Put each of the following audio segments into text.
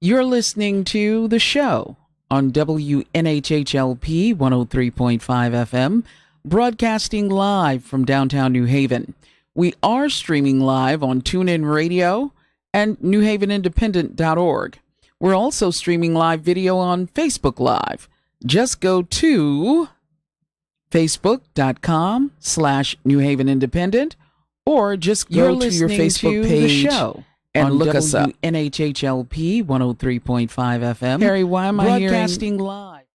You're listening to the show on WNHHLP 103.5 FM, broadcasting live from downtown New Haven. We are streaming live on TuneIn Radio and newhavenindependent.org. We're also streaming live video on Facebook Live. Just go to facebook.com/New Haven Independent, or just go to your Facebook page and look us up. NHHLP 103.5 FM. Harry, why am I broadcasting live?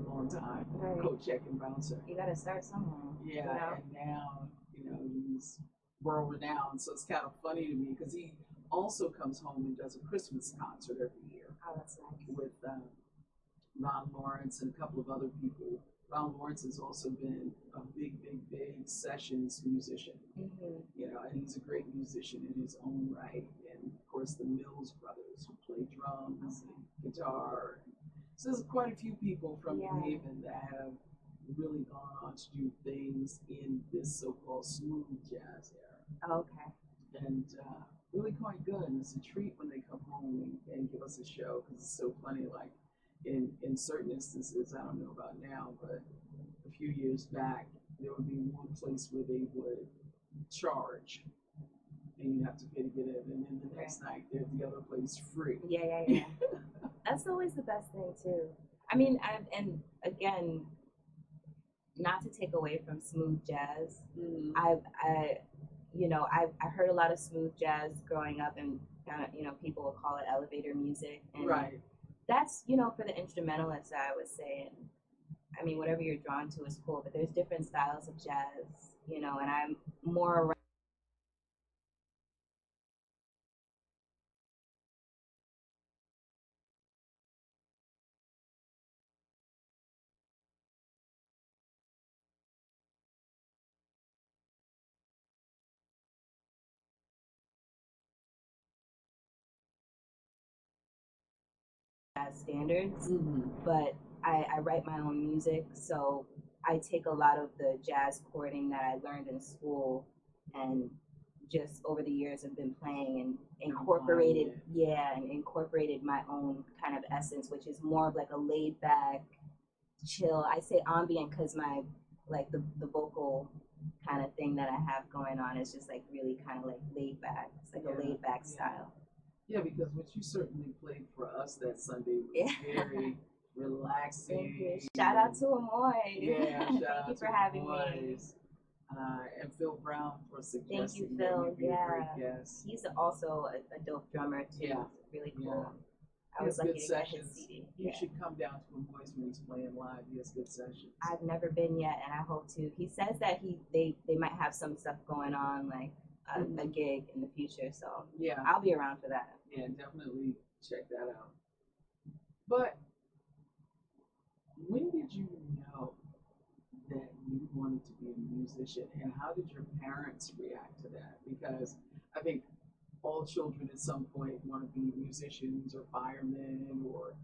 long time, Right. coat check and bouncer. You got to start somewhere. Yeah, You know? and now, he's world renowned. So it's kind of funny to me because he also comes home and does a Christmas concert every year Oh, that's nice. with Ron Lawrence and a couple of other people. Ron Lawrence has also been a big sessions musician, and he's a great musician in his own right. And of course, the Mills brothers who play drums and guitar. So there's quite a few people from New Haven that have really gone on to do things in this so-called smooth jazz era. Oh, okay. And really quite good. And it's a treat when they come home and give us a show because it's so funny. Like in certain instances, I don't know about now, but a few years back, there would be one place where they would charge and you have to pay to get in, and then the next night there's the other place free. Yeah. That's always the best thing too. I mean, and again, not to take away from smooth jazz, I heard a lot of smooth jazz growing up, and kind of, people would call it elevator music, and Right. that's, for the instrumentalists, I would say. And I mean, whatever you're drawn to is cool, but there's different styles of jazz, and I'm more around jazz standards, but I write my own music, so I take a lot of the jazz chording that I learned in school and just over the years have been playing and incorporated my own kind of essence, which is more of like a laid back, chill. I say ambient because my like the vocal kind of thing that I have going on is just like really kind of like laid back. It's like a laid back style. Yeah, because what you certainly played for us that Sunday was very relaxing. Thank you. Shout out to Amoy. Yeah, shout Thank out you to for having Amoy. me. And Phil Brown for suggesting Thank you, that Phil. you'd be a great guest. He's also a dope drummer too. Yeah. Really cool. Yeah. I was lucky good to sessions. get his CD. You should come down to Amoy's when he's playing live. He has good sessions. I've never been yet, and I hope to. He says that they might have some stuff going on, like a gig in the future. So yeah, I'll be around for that. Yeah, definitely check that out. But when did you know that you wanted to be a musician, and how did your parents react to that? Because I think all children at some point want to be musicians or firemen or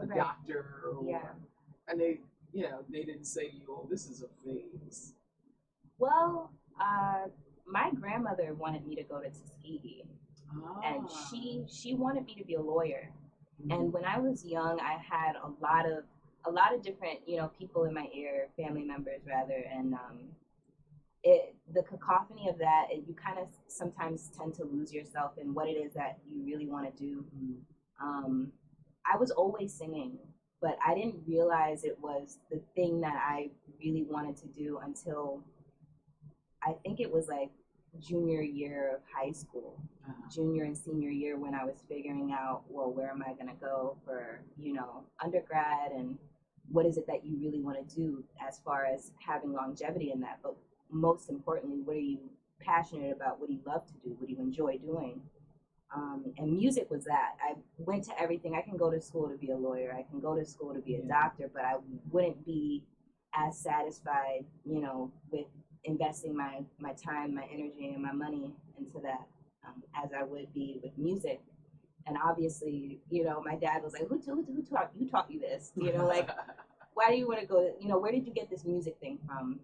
a doctor or and they didn't say to you, oh, this is a phase. Well, my grandmother wanted me to go to Tuskegee, and she wanted me to be a lawyer. And when I was young, I had a lot of different people in my ear, family members rather, and the cacophony of that, you kind of sometimes tend to lose yourself in what it is that you really want to do. I was always singing, but I didn't realize it was the thing that I really wanted to do until I think it was like junior year of high school, junior and senior year, when I was figuring out, well, where am I going to go for, undergrad, and what is it that you really want to do as far as having longevity in that. But most importantly, what are you passionate about? What do you love to do? What do you enjoy doing? And music was that. I went to everything. I can go to school to be a lawyer. I can go to school to be a doctor, but I wouldn't be as satisfied, with investing my time, my energy, and my money into that as I would be with music. And obviously, my dad was like, who taught you this? Like, why do you want to go, where did you get this music thing from?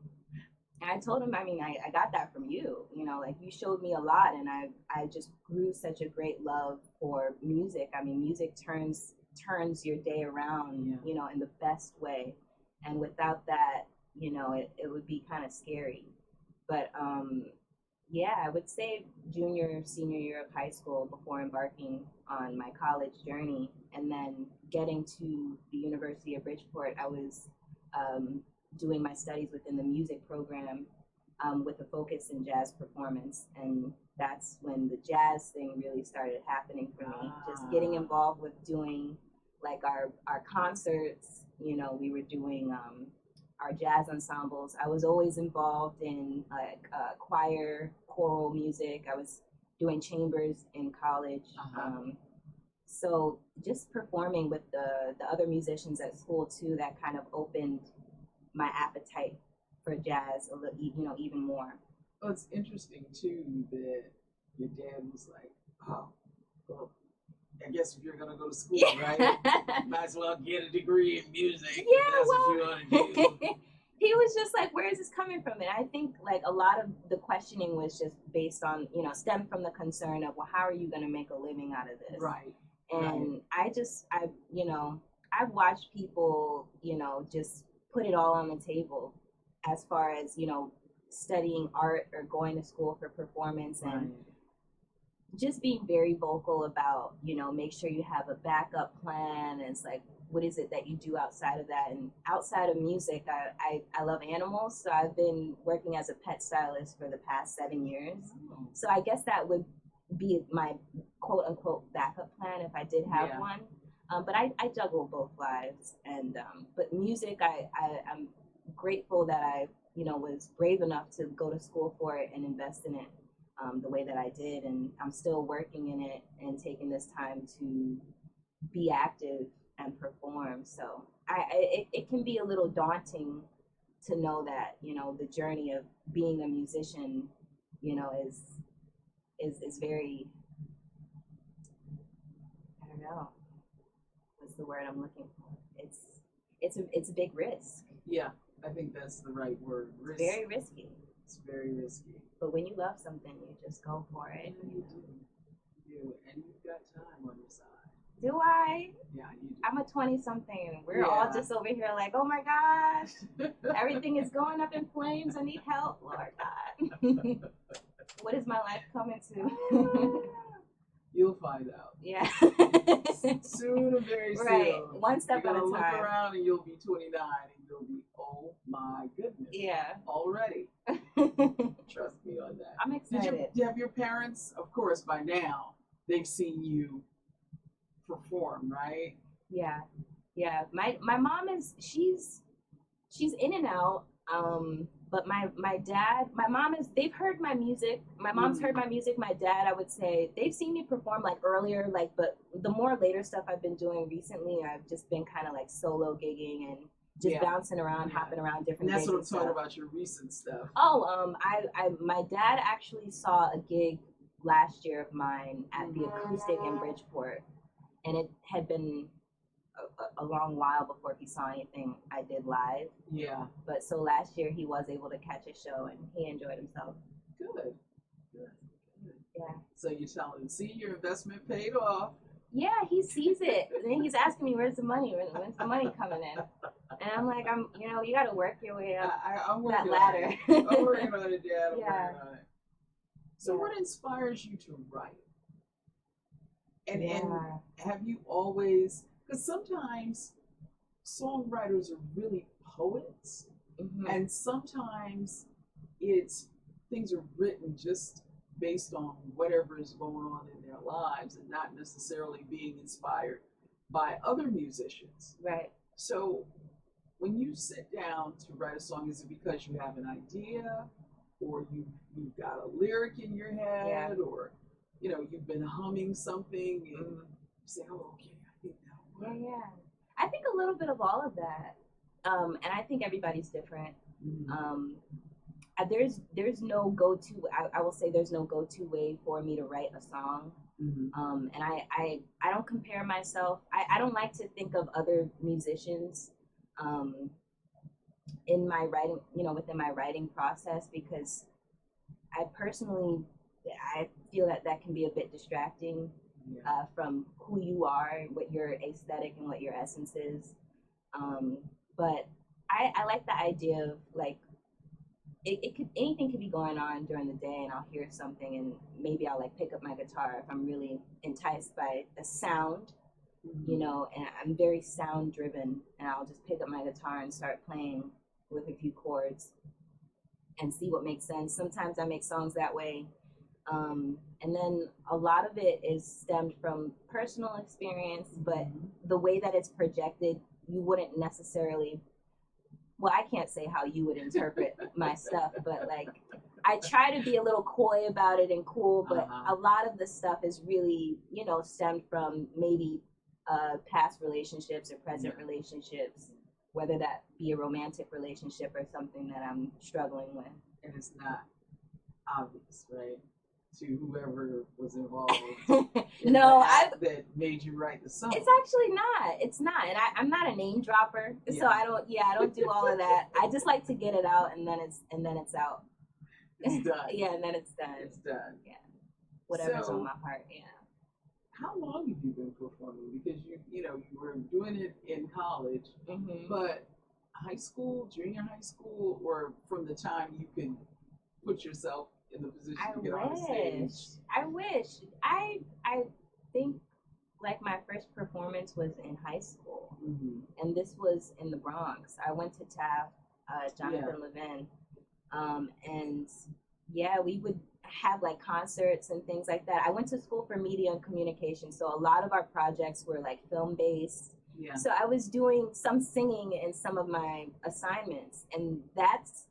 And I told him, I mean, I got that from you, like you showed me a lot, and I just grew such a great love for music. I mean, music turns your day around, in the best way. And without that, it would be kind of scary. But I would say junior, senior year of high school before embarking on my college journey, and then getting to the University of Bridgeport, I was doing my studies within the music program with a focus in jazz performance. And that's when the jazz thing really started happening for me. Just getting involved with doing like our concerts we were doing our jazz ensembles. I was always involved in like choir, choral music. I was doing chambers in college. So just performing with the other musicians at school too, that kind of opened my appetite for jazz a little, even more. Well, it's interesting too that your dad was like, "Oh, well, I guess if you're gonna go to school, right, might as well get a degree in music. Yeah, if that's well, what you want to do." he was just like, where is this coming from? And I think like a lot of the questioning was just based on, stemmed from the concern of, well, how are you going to make a living out of this? Right. And I've watched people, just put it all on the table as far as, studying art or going to school for performance and just being very vocal about, make sure you have a backup plan. And it's like, what is it that you do outside of that? And outside of music, I love animals. So I've been working as a pet stylist for the past 7 years. Oh. So I guess that would be my quote unquote backup plan if I did have one. But I juggle both lives. And but music, I'm grateful that I was brave enough to go to school for it and invest in it the way that I did. And I'm still working in it and taking this time to be active and perform. So it can be a little daunting to know that, the journey of being a musician, is very, I don't know, what's the word I'm looking for? It's a big risk. Yeah, I think that's the right word. Risk. It's very risky. It's very risky. But when you love something, you just go for it. Yeah, you do. You do. And you've got time on your side. Do I? Yeah, you do. I'm a 20-something, and we're all just over here like, oh my gosh, everything is going up in flames. I need help, Lord God. What is my life coming to? You'll find out. Yeah. Soon or very soon. Right. One step at a time. You're gonna look around and you'll be 29 and you'll be, oh my goodness. Yeah. Already. Trust me on that. I'm excited. Did you have your parents, of course, by now, they've seen you perform, right? Yeah. Yeah. My mom she's in and out. But my mom they've heard my music. My mom's heard my music. My dad, I would say, they've seen me perform like earlier, but the more later stuff I've been doing recently, I've just been kind of like solo gigging and just bouncing around, hopping around different. And that's gigs what I'm talking about, your recent stuff. Oh, my dad actually saw a gig last year of mine at the Acoustic in Bridgeport, and it had been a long while before he saw anything I did live. Yeah. But so last year he was able to catch a show and he enjoyed himself. Good. Yeah. So you tell him, see, your investment paid off. Yeah, he sees it. And then he's asking me, where's the money? When's the money coming in? And I'm like, you got to work your way up I'm that ladder. I'm working on it, Dad. I'm working on it. So what inspires you to write? And have you always... Because sometimes songwriters are really poets, and sometimes things are written just based on whatever is going on in their lives and not necessarily being inspired by other musicians. Right. So when you sit down to write a song, is it because you have an idea, or you've got a lyric in your head, or you've been humming something and you say, oh, okay. Yeah. I think a little bit of all of that. And I think everybody's different. There's no go-to, I will say there's no go-to way for me to write a song. And I don't compare myself. I don't like to think of other musicians in my writing, within my writing process, because I feel that can be a bit distracting. From who you are, what your aesthetic and what your essence is. But I like the idea of like, anything could be going on during the day and I'll hear something and maybe I'll like pick up my guitar if I'm really enticed by a sound, and I'm very sound driven, and I'll just pick up my guitar and start playing with a few chords and see what makes sense. Sometimes I make songs that way. And then a lot of it is stemmed from personal experience, but the way that it's projected you wouldn't necessarily, well, I can't say how you would interpret my stuff, but like I try to be a little coy about it and cool, but a lot of the stuff is really, you know, stemmed from maybe past relationships or present relationships, whether that be a romantic relationship or something that I'm struggling with. And it's not obvious, right? To whoever was involved. No, that made you write the song. It's actually not. It's not, and I'm not a name dropper, so I don't. Yeah, I don't do all of that. I just like to get it out, and then it's out. It's done. Yeah, and then it's done. It's done. Yeah, whatever's on my heart. Yeah. How long have you been performing? Because you were doing it in college, but high school, junior high school, or from the time you could put yourself in the position to get on the stage? I wish. I think like my first performance was in high school, and this was in the Bronx. I went to Taft, Jonathan Levin, and yeah, we would have like concerts and things like that. I went to school for media and communication, so a lot of our projects were like film based. Yeah. So I was doing some singing in some of my assignments, and that's,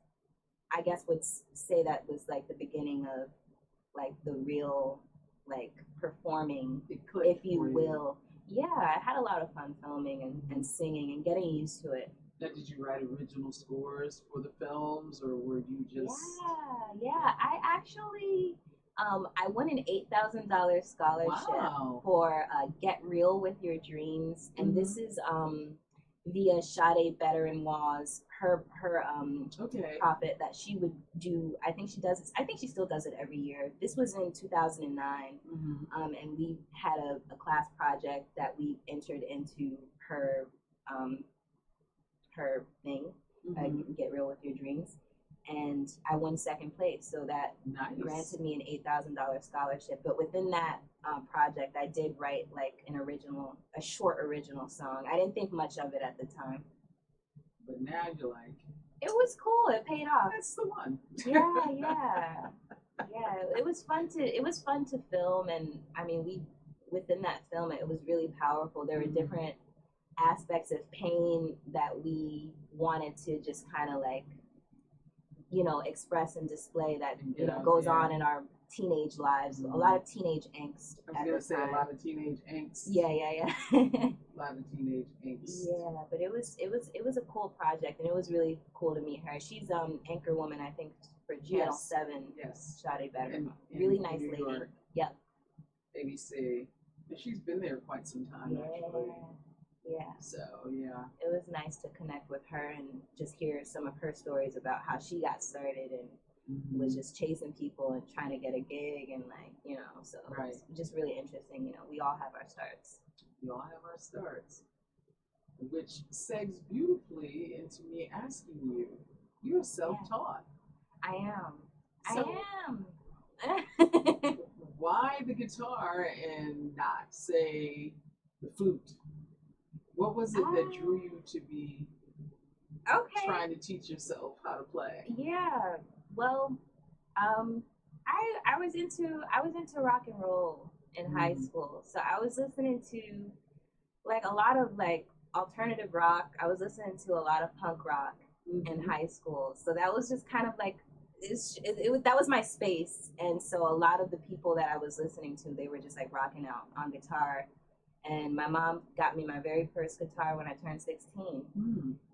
I guess, would say that was like the beginning of like the real like performing, if you will. Yeah, I had a lot of fun filming and singing and getting used to it. Now, did you write original scores for the films, or were you just? Yeah. I actually, I won an $8,000 scholarship for Get Real with Your Dreams, and this is via Sade Better-in-Law's her profit that she would do. I think she does it. I think she still does it every year. This was in 2009, and we had a class project that we entered into her thing, Get Real with Your Dreams, and I won second place. So that granted me an $8,000 scholarship. But within that project, I did write like a short original song. I didn't think much of it at the time. But now you're like, it was cool. It paid off. That's the one. Yeah. It was fun to film, and I mean, within that film, it was really powerful. There were different aspects of pain that we wanted to just kind of like, express and display that goes on in our teenage lives. A lot of teenage angst. I was gonna say a lot of teenage angst. Yeah. A lot of teenage angst. Yeah, but it was a cool project, and it was really cool to meet her. She's anchor woman, I think, for Channel 7. Yes. Sade Better. Really nice lady. York. Yep. ABC. And she's been there quite some time, actually. Yeah. So, yeah. It was nice to connect with her and just hear some of her stories about how she got started and was just chasing people and trying to get a gig and so it's just really interesting. We all have our starts. We all have our starts. Which segs beautifully into me asking you, you're self-taught. I am. Why the guitar and not, say, the flute? What was it that drew you to be trying to teach yourself how to play? Yeah, well, I was into rock and roll in high school, so I was listening to like a lot of like alternative rock. I was listening to a lot of punk rock in high school, so that was just kind of like that was my space, and so a lot of the people that I was listening to, they were just like rocking out on guitar. And my mom got me my very first guitar when I turned 16.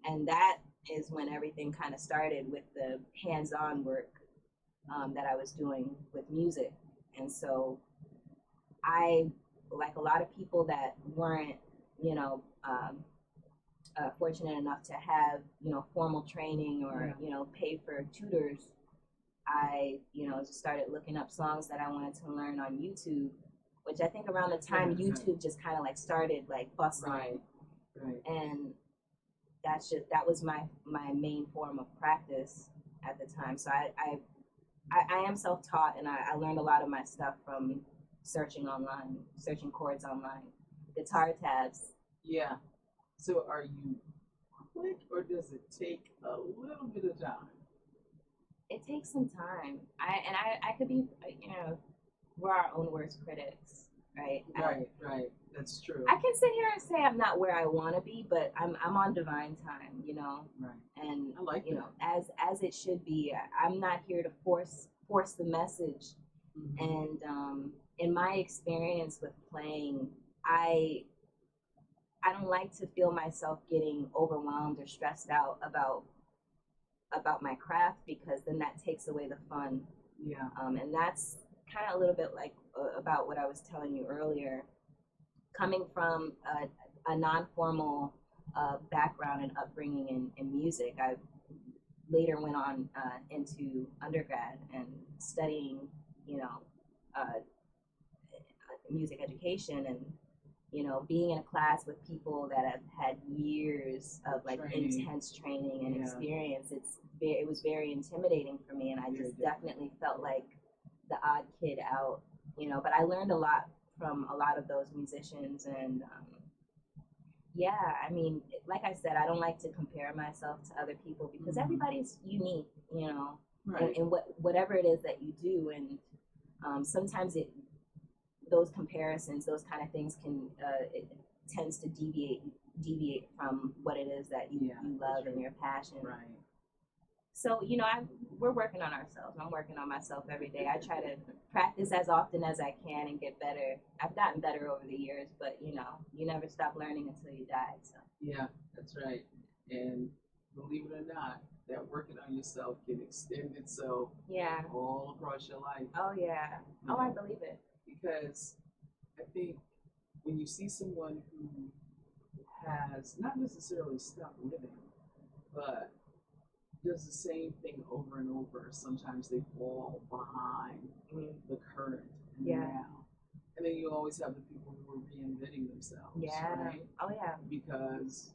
And that is when everything kind of started with the hands-on work that I was doing with music. And so I, like a lot of people that weren't, fortunate enough to have, formal training or, pay for tutors, I, just started looking up songs that I wanted to learn on YouTube, which I think around the time YouTube just kind of like started like bustling. Right. And that was my main form of practice at the time. So I am self-taught, and I learned a lot of my stuff from searching chords online, guitar tabs. Yeah. So are you quick, or does it take a little bit of time? It takes some time. I could be, we're our own worst critics. right? Right. That's true. I can sit here and say I'm not where I want to be, but I'm on divine time, you know. Right. And I like you that. know, as it should be. I'm not here to force the message. Mm-hmm. And in my experience with playing, I don't like to feel myself getting overwhelmed or stressed out about my craft, because then that takes away the fun. Yeah. And that's kind of a little bit like about what I was telling you earlier. Coming from a non-formal background and upbringing in music, I later went on into undergrad and studying, you know, music education, and you know, being in a class with people that have had years of like intense training and experience. It was very intimidating for me, and I just definitely felt like the odd kid out, you know. But I learned a lot from a lot of those musicians, and yeah, I mean, like I said, I don't like to compare myself to other people, because everybody's unique, you know, in whatever it is that you do, and sometimes those comparisons, those kind of things it tends to deviate from what it is that you love and your passion. Right. So, you know, we're working on ourselves. I'm working on myself every day. I try to practice as often as I can and get better. I've gotten better over the years, but you know, you never stop learning until you die. So. Yeah, that's right. And believe it or not, that working on yourself can extend itself all across your life. Oh yeah. Oh, I believe it. Because I think when you see someone who has not necessarily stopped living, but does the same thing over and over, sometimes they fall behind the current and now. And then you always have the people who are reinventing themselves. Yeah. Right? Oh yeah. Because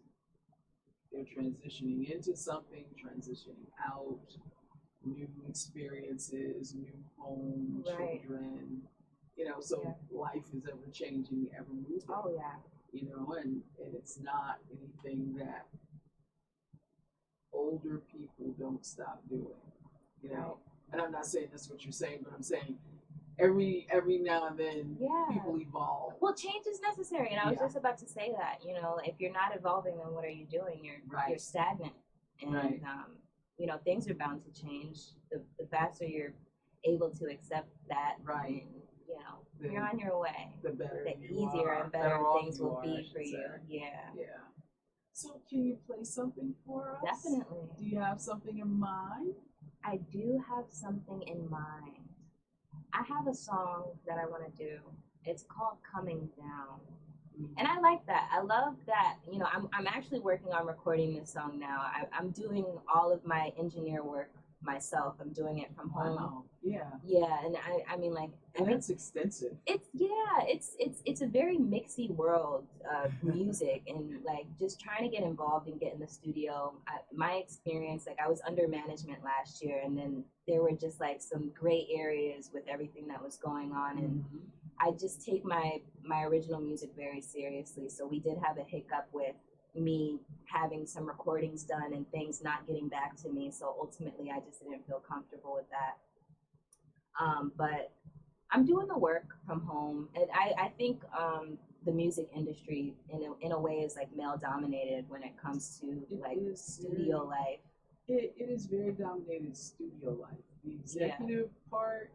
they're transitioning into something, transitioning out, new experiences, new home, children. You know, so life is ever changing, ever moving. Oh yeah. You know, and it's not anything that older people don't stop doing. You know, and I'm not saying that's what you're saying, but I'm saying every now and then people evolve. Well, change is necessary, and I was just about to say that. You know, if you're not evolving, then what are you doing? You're stagnant, and you know, things are bound to change. The faster you're able to accept that, and, you know, you're on your way. The better, the easier and better things will be for you. Yeah. So, can you play something for us? Definitely. Do you have something in mind? I do have something in mind. I have a song that I want to do. It's called Coming Down. And I like that. I love that. You know, I'm actually working on recording this song now. I'm doing all of my engineer work myself. I'm doing it from home. Wow. Yeah. Yeah, and I mean, like, and that's extensive. It's a very mixy world of music, and like just trying to get involved and get in the studio. My experience, like, I was under management last year, and then there were just like some gray areas with everything that was going on, and I just take my original music very seriously. So we did have a hiccup with me having some recordings done and things not getting back to me. So ultimately, I just didn't feel comfortable with that. But I'm doing the work from home, and I think the music industry in a way is like male dominated when it comes to studio life. It is very dominated studio life. The executive part,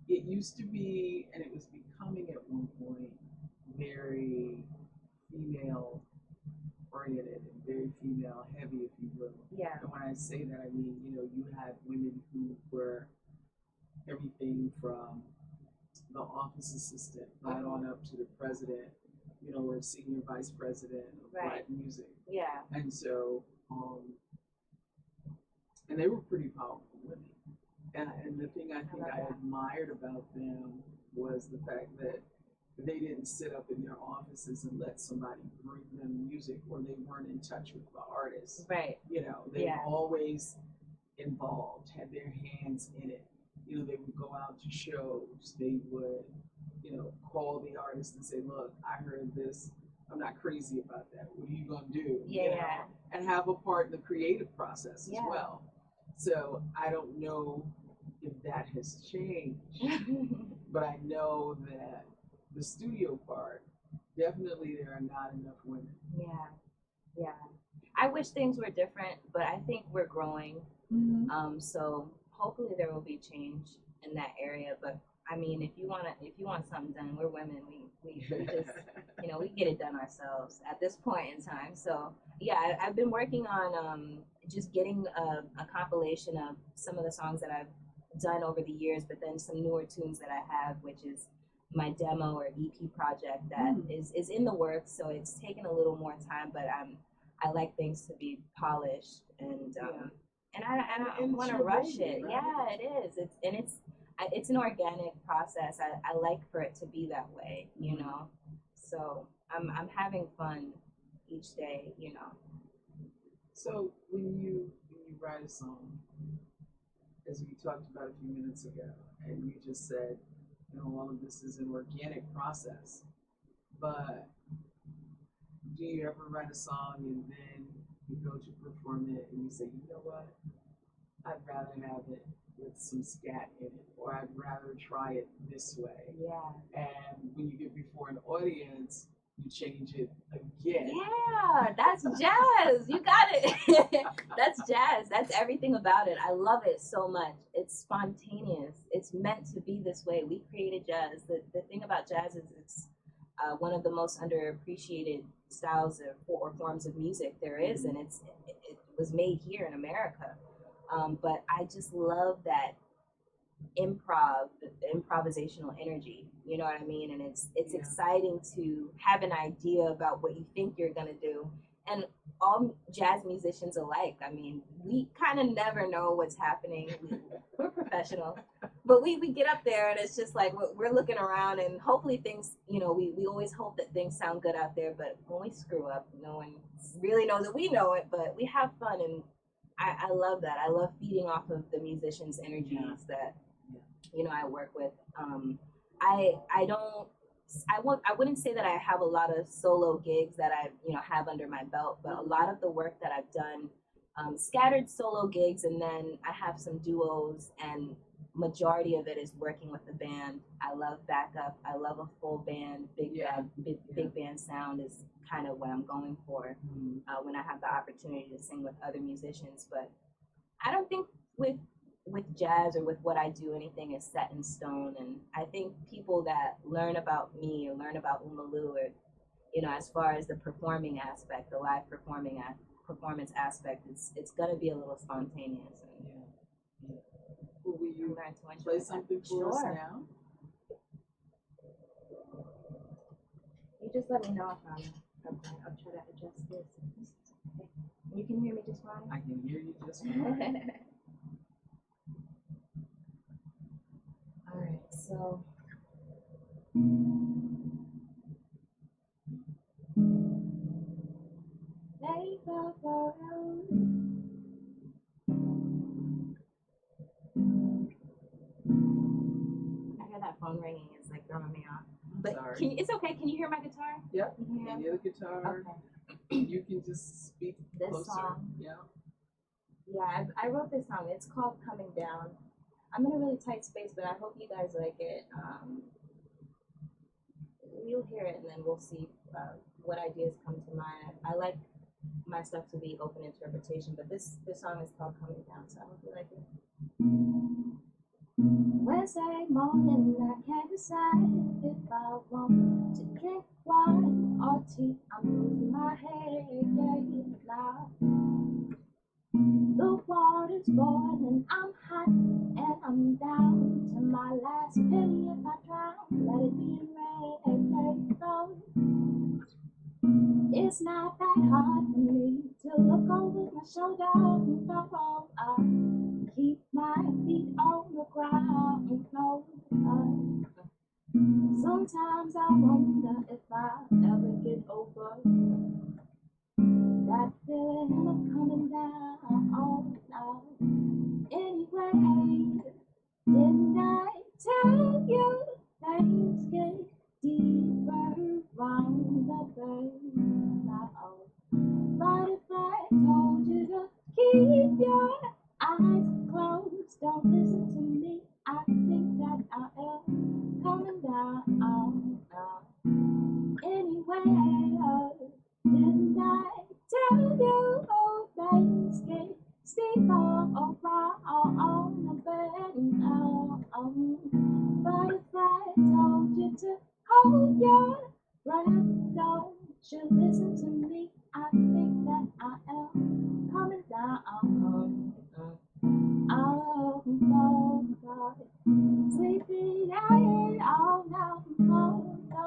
it used to be, and it was becoming at one point very female oriented and very female heavy, if you will. Yeah. And when I say that, I mean, you know, you had women who were everything from the office assistant right on up to the president, you know, or senior vice president of Black music. Yeah. And so, and they were pretty powerful women. And the thing I think I admired about them was the fact that they didn't sit up in their offices and let somebody bring them music, or they weren't in touch with the artists. Right. You know, they were always involved, had their hands in it. You know, they would go out to shows. They would, you know, call the artist and say, look, I heard this. I'm not crazy about that. What are you going to do? Yeah. You know? And have a part in the creative process as well. So I don't know if that has changed, but I know that the studio part, definitely there are not enough women. Yeah, yeah. I wish things were different, but I think we're growing. So hopefully there will be change in that area. But I mean, if you want something done, we're women. We just we get it done ourselves at this point in time. So yeah, I've been working on just getting a compilation of some of the songs that I've done over the years, but then some newer tunes that I have, which is my demo or EP project that is in the works. So it's taken a little more time, but I like things to be polished and I don't want to rush it. Right? Yeah, it is. It's an organic process. I like for it to be that way, you know. So I'm having fun each day, you know. So when you write a song, as we talked about a few minutes ago, and you just said, all of this is an organic process, but do you ever write a song and then you go to perform it and you say, you know what, I'd rather have it with some scat in it, or I'd rather try it this way. Yeah. And when you get before an audience, you change it again. Yeah, that's jazz. You got it. That's jazz. That's everything about it. I love it so much. It's spontaneous. It's meant to be this way. We created jazz. The thing about jazz is it's one of the most underappreciated styles or forms of music there is, and it was made here in America. But I just love that improvisational energy. You know what I mean? And it's exciting to have an idea about what you think you're gonna do. And all jazz musicians alike, I mean, we kind of never know what's happening. We're professional, but we get up there and it's just like we're looking around and hopefully things, we always hope that things sound good out there. But when we screw up, no one really knows that we know it, but we have fun. And I love that. I love feeding off of the musicians' energies that I work with. I wouldn't say that I have a lot of solo gigs that I have under my belt, but a lot of the work that I've done, scattered solo gigs, and then I have some duos, and majority of it is working with the band. I love backup. I love a full band. Big band sound is kind of what I'm going for when I have the opportunity to sing with other musicians. But I don't think with jazz or with what I do, anything is set in stone. And I think people that learn about me or learn about Umalu, or as far as the performing aspect, the live performance aspect, it's gonna be a little spontaneous. And, Will you play something for us now? You just let me know if I'm okay. I'll try to adjust this. Okay. You can hear me just fine? I can hear you just fine. All right, so they go for I hear that phone ringing. It's like throwing me off. But it's okay. Can you hear my guitar? Yep. You can hear the guitar. Okay. You can just speak this closer. Song. Yeah. Yeah, I wrote this song. It's called Coming Down. I'm in a really tight space, but I hope you guys like it. You'll hear it, and then we'll see what ideas come to mind. I like my stuff to be open interpretation, but this song is called Coming Down, so I hope you like it. Wednesday morning, I can't decide if I want to drink wine or tea. I'm losing my head, now. The water's boiling, I'm hot, and I'm down to my last penny. If I drown, let it be in rain. It's not that hard for me to look over my shoulder and go. I keep my feet on the ground. No, sometimes I wonder if I'll ever get over that feeling of coming down. Oh no. Anyway, didn't I tell you things get deeper from the burn now? But if I told you to keep your eyes closed, don't listen to me. I think that I am coming down. to hold your breath. Don't you listen to me? I think that I am coming down. Oh, oh, oh. Sleeping I all now. Oh, oh, oh,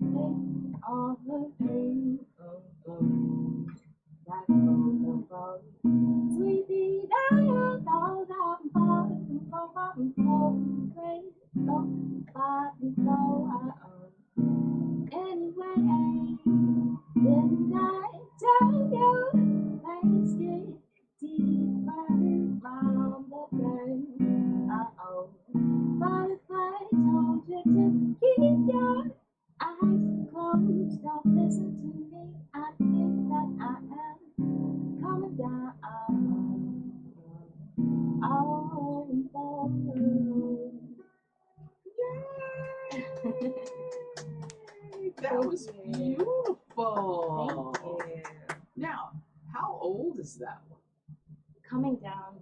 oh, all the pain. Oh, oh. Like oh, oh, oh. Sleeping I all now. Oh, oh, oh, oh, oh, anyway, didn't I tell you things get deeper round the bend? Uh-oh. But if I told you to keep your eyes closed, don't listen to me. I think that I am coming down. Oh, for you. Yay! That was beautiful. Thank you. Now, how old is that one? Coming down.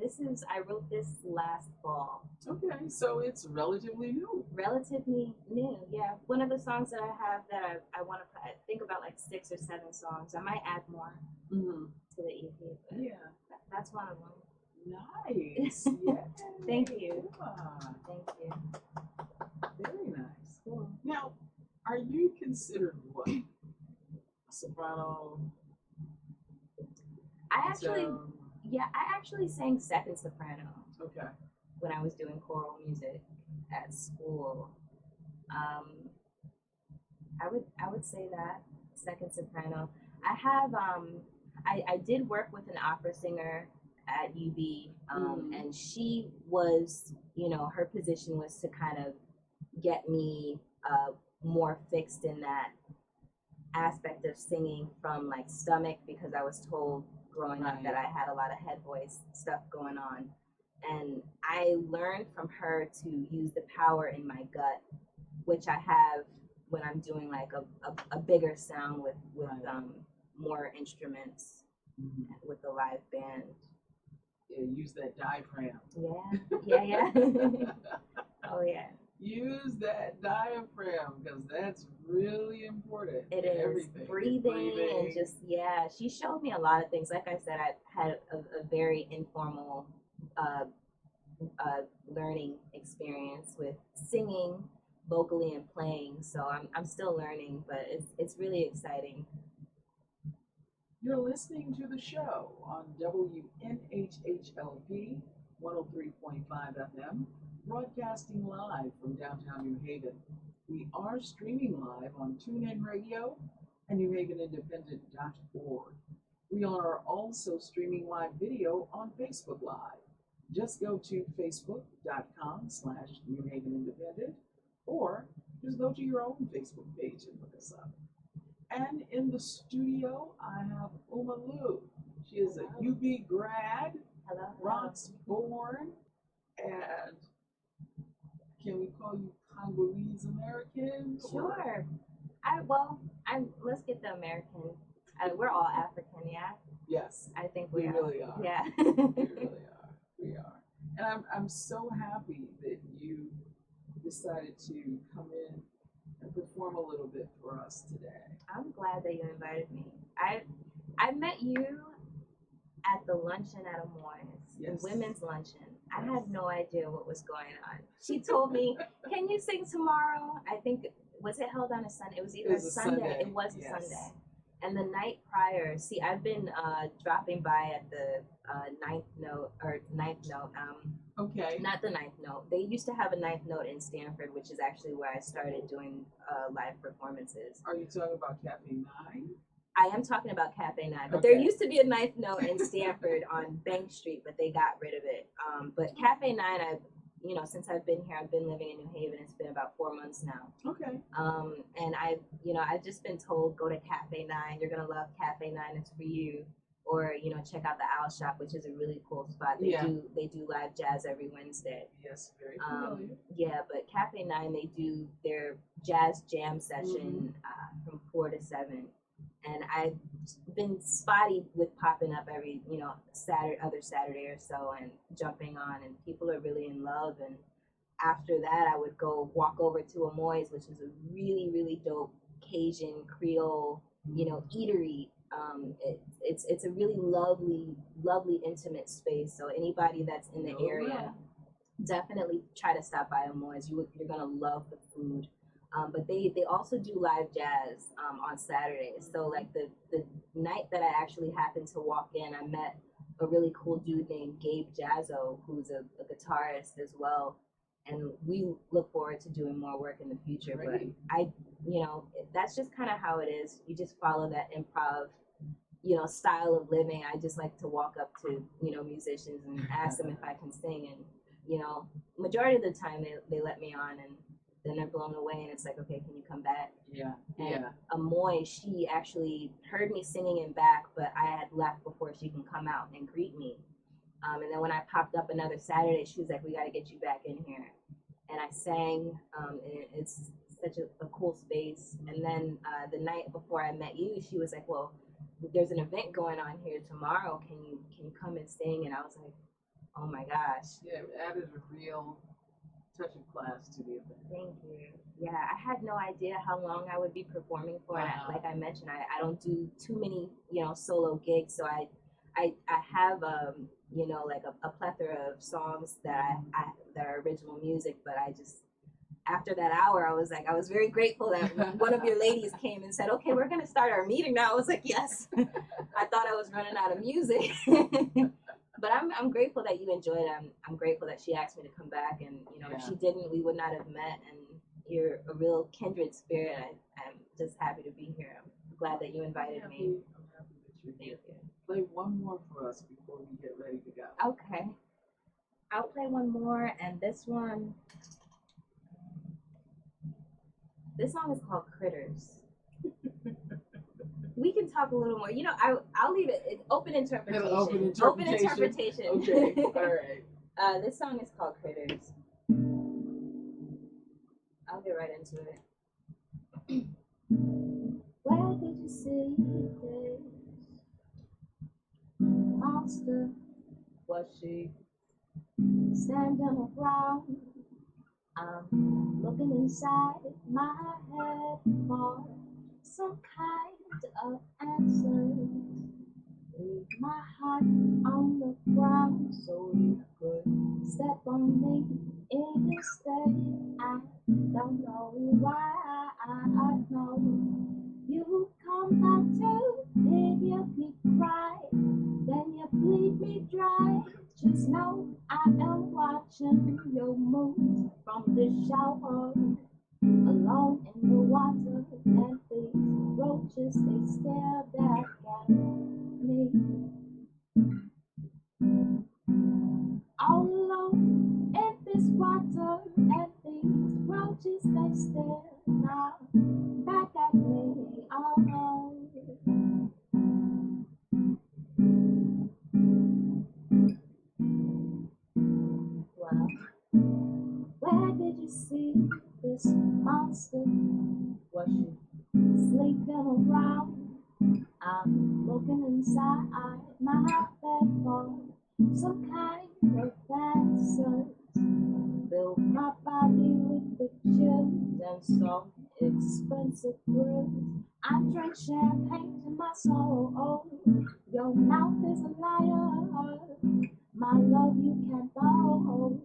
I wrote this last fall. Okay, so it's relatively new. Relatively new, yeah. One of the songs that I have that I want to I think about like 6 or 7 songs. I might add more Mm-hmm. to the EP, but Yeah. that's one of them. Nice. Yeah. Thank you. Yeah. Thank you. Very nice. Cool. Now, are you considered what? A soprano? I actually sang second soprano Okay. when I was doing choral music at school. I would say that second soprano. I did work with an opera singer at UB, and she was, her position was to kind of get me more fixed in that aspect of singing from like stomach, because I was told growing up that I had a lot of head voice stuff going on. And I learned from her to use the power in my gut, which I have when I'm doing like a bigger sound with more instruments with the live band. Yeah, use that diaphragm. Yeah. Oh yeah. Use that diaphragm, because that's really important. It is. Everything. Breathing and just, she showed me a lot of things. Like I said, I had a very informal learning experience with singing vocally and playing. So I'm still learning, but it's really exciting. You're listening to the show on WNHHLP 103.5 FM, broadcasting live from downtown New Haven. We are streaming live on TuneIn Radio and NewHavenIndependent.org. We are also streaming live video on Facebook Live. Just go to facebook.com/NewHavenIndependent, or just go to your own Facebook page and look us up. And in the studio, I have Uma Lou. She is a UB grad, Hello. Bronx born, and can we call you Congolese American? Sure. Let's get the American. We're all African, yeah. Yes. I think we we are. really are. Yeah. We really are. We are. And I'm so happy that you decided to come in and perform a little bit for us today. I'm glad that you invited me. I met you at the luncheon at Amoy's, the women's luncheon. I had no idea what was going on. She told me, "Can you sing tomorrow?" I think, was it held on a Sunday? It was either a Sunday. It was a Sunday. And the night prior, I've been dropping by at the ninth note. Okay. Not the ninth note. They used to have a ninth note in Stanford, which is actually where I started doing live performances. Are you talking about Cafe 9? I am talking about Cafe 9, but there used to be a ninth note in Stanford on Bank Street, but they got rid of it. But Cafe 9, since I've been here, I've been living in New Haven. It's been about 4 months now. Okay. And I've just been told, go to Cafe 9. You're gonna love Cafe 9. It's for you. Or check out the Owl Shop, which is a really cool spot. They do live jazz every Wednesday. Yes, very familiar. Yeah, but Cafe 9, they do their jazz jam session from 4 to 7. And I've been spotty with popping up every, other Saturday or so and jumping on, and people are really in love. And after that, I would go walk over to Amoy's, which is a really, really dope Cajun Creole, eatery. It's a really lovely, lovely, intimate space. So anybody that's in the area, definitely try to stop by Amoy's. You're gonna love the food. But they also do live jazz on Saturdays. So like the night that I actually happened to walk in, I met a really cool dude named Gabe Jazzo, who's a guitarist as well. And we look forward to doing more work in the future. Great. But that's just kind of how it is. You just follow that improv, style of living. I just like to walk up to, musicians and ask them if I can sing. And, majority of the time they let me on, and then they're blown away, and it's like, okay, can you come back? Yeah. And Amoy, she actually heard me singing in back, but I had left before she can come out and greet me. And then when I popped up another Saturday, she was like, we got to get you back in here. And I sang. And it's such a cool space. And then the night before I met you, she was like, well, there's an event going on here tomorrow. Can you come and sing? And I was like, oh my gosh. Yeah, it added a real touch of class to the event. Thank you. Yeah, I had no idea how long I would be performing for. And like I mentioned, I don't do too many, solo gigs. So I have, like a plethora of songs that that are original music, but I just, after that hour, I was very grateful that one of your ladies came and said, okay, we're going to start our meeting now. I was like, yes. I thought I was running out of music. But I'm grateful that you enjoyed it. I'm grateful that she asked me to come back, and if she didn't, we would not have met. And you're a real kindred spirit. I'm just happy to be here. I'm glad that you invited me. I'm happy that you're Thank here. you. Play one more for us before we get ready to go. Okay. I'll play one more, and this song is called Critters. We can talk a little more. I'll leave it. It's open interpretation. Open interpretation. Okay. All right. This song is called Critters. I'll get right into it. Where did you see this monster? Was she standing around? I'm looking inside my head for some kind of answer. Leave my heart on the ground so you could step on me instead. I don't know why I know you come back to hear me cry, then you bleed me dry. Just know I am watching your moves from the shower, alone in the water, and these roaches, they stare back at me. All alone in this water, and these roaches, they stare now back at me. Oh, well, where did you see this monster? Was she sleeping around? I'm looking inside my bed for some kind of answers. Fill my body with pictures and some expensive grills. I drink champagne to my soul. Your mouth is a liar. My love you can't borrow.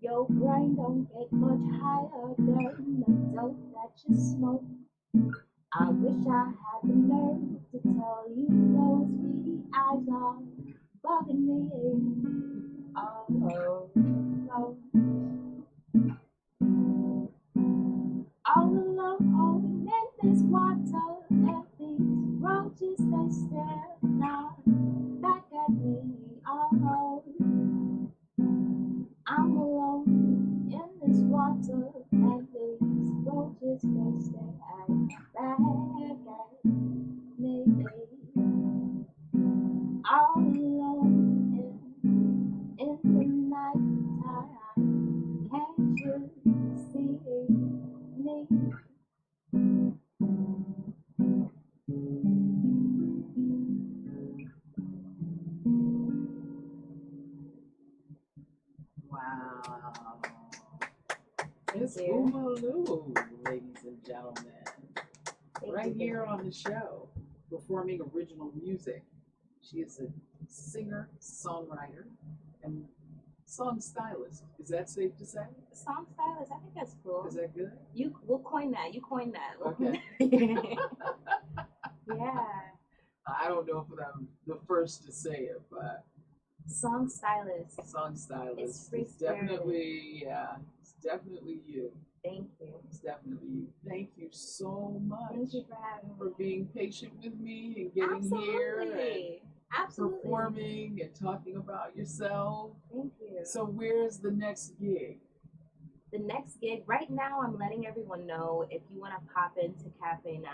Your brain don't get much higher than the dope that you smoke. I wish I had the nerve to tell you those beady eyes are bugging me. Oh, no. All alone in this water, and these roaches, they stare now back at me. Oh, I'm alone in this water, and these roaches, they stare back at me. All alone in the night time, can't you see me? Wow. Umalu, ladies and gentlemen. Thank Right you. here on the show, performing original music. She is a singer, songwriter, and song stylist. Is that safe to say? Song stylist, I think that's cool. Is that good? We'll coin that. You coined that. Okay. Yeah. I don't know if I'm the first to say it, but Song stylist. song stylist. It's free It's definitely, yeah, it's definitely you. Thank you. It's definitely you. Thank you so much Thank you for having for me. being patient with me and getting Absolutely. here and Absolutely. performing and talking about yourself. Thank you. So where's the next gig? The next gig, right now, I'm letting everyone know if you want to pop into Cafe 9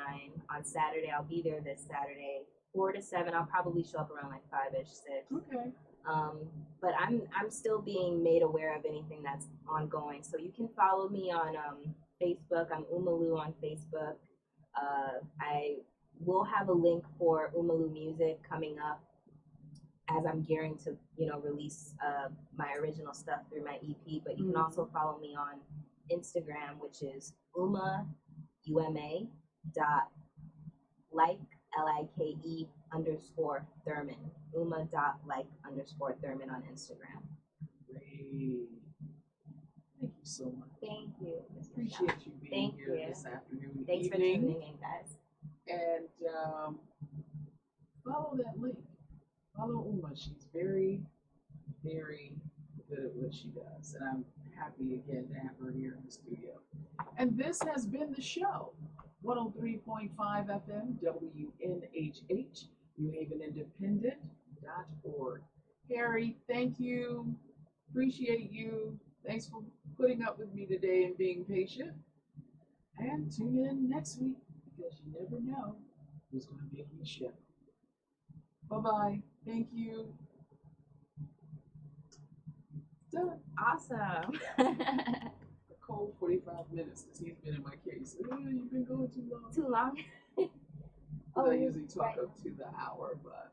on Saturday. I'll be there this Saturday, 4 to 7. I'll probably show up around like 5-ish, 6. Okay. But I'm still being made aware of anything that's ongoing. So you can follow me on Facebook. I'm Umalu on Facebook. I will have a link for Umalu Music coming up as I'm gearing to, release my original stuff through my EP. But you can also follow me on Instagram, which is UMA _Thurman. UMA.like_Thurman on Instagram. Great. Thank you so much. Thank you. Mr. Appreciate Shaw. you being Thank here you. this afternoon, Thanks for evening. tuning in, guys. And follow that link. Follow Uma. She's very, very good at what she does. And I'm happy again to have her here in the studio. And this has been the show. 103.5 FM, WNHH, New Haven Independent.org. Harry, thank you. Appreciate you. Thanks for putting up with me today and being patient. And tune in next week because you never know who's going to be on the show. Bye-bye. Thank you. Done. Awesome. A cold 45 minutes since he's been in my case. Oh, you've been going too long. Too long? 'Cause I usually talk up to the hour, but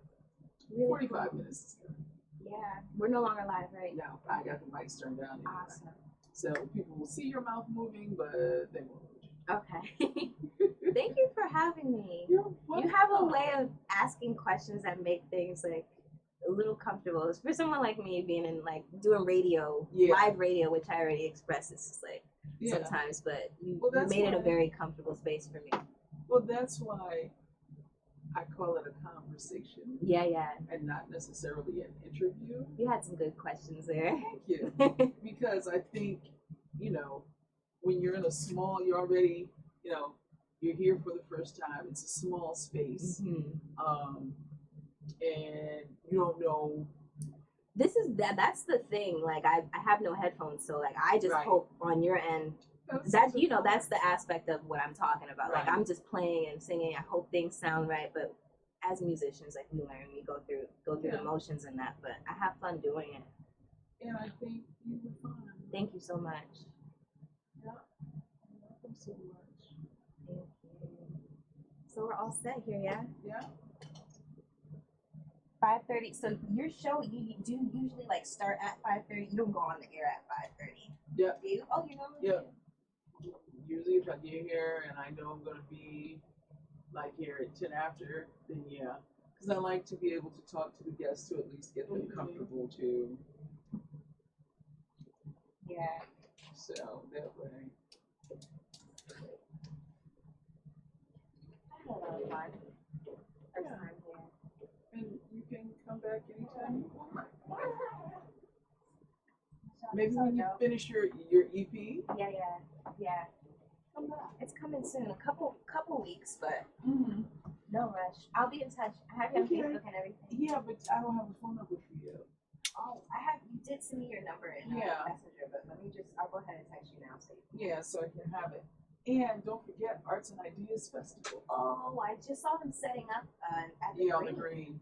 Really 45 cool. minutes is good. Yeah. We're no longer live, right? No, I got the mics turned down anyway. Awesome. So people will see your mouth moving, but they won't. Okay. Thank you for having me. You're welcome. You have a way of asking questions that make things like a little comfortable. For someone like me being in like doing radio, live radio, which I already expressed, it's just like sometimes, but you made it a very comfortable space for me. Well, that's why I call it a conversation. Yeah, yeah. And not necessarily an interview. You had some good questions there. Thank you. Because I think, when you're in a small, you're already, you're here for the first time. It's a small space. Mm-hmm. And you don't know. That's the thing. Like I have no headphones, so like I just hope on your end that's the aspect of what I'm talking about. Right. Like I'm just playing and singing. I hope things sound right, but as musicians, like we learn, we go through the motions and that. But I have fun doing it. And I think you were fine. Thank you so much. Yeah. You're welcome so much. Thank you. So we're all set here, yeah? Yeah. 5:30. So your show, you do usually like start at 5:30. You don't go on the air at 5:30. Yeah. Do you? Oh, you normally do. Usually if I get here and I know I'm going to be like here at 10 after, then yeah. Because I like to be able to talk to the guests to at least get them comfortable too. Yeah. So that way. I had a lot of fun. First time here. And you can come back anytime you want. Maybe when you finish your EP. Yeah. Come back. It's coming soon. A couple weeks, but no rush. I'll be in touch. I have you on Facebook and everything. Yeah, but I don't have a phone number for you. Oh, you did send me your number in Messenger, but I'll go ahead and text you now. So I can have it. And don't forget Arts and Ideas Festival. Oh, I just saw them setting up at the on the Green.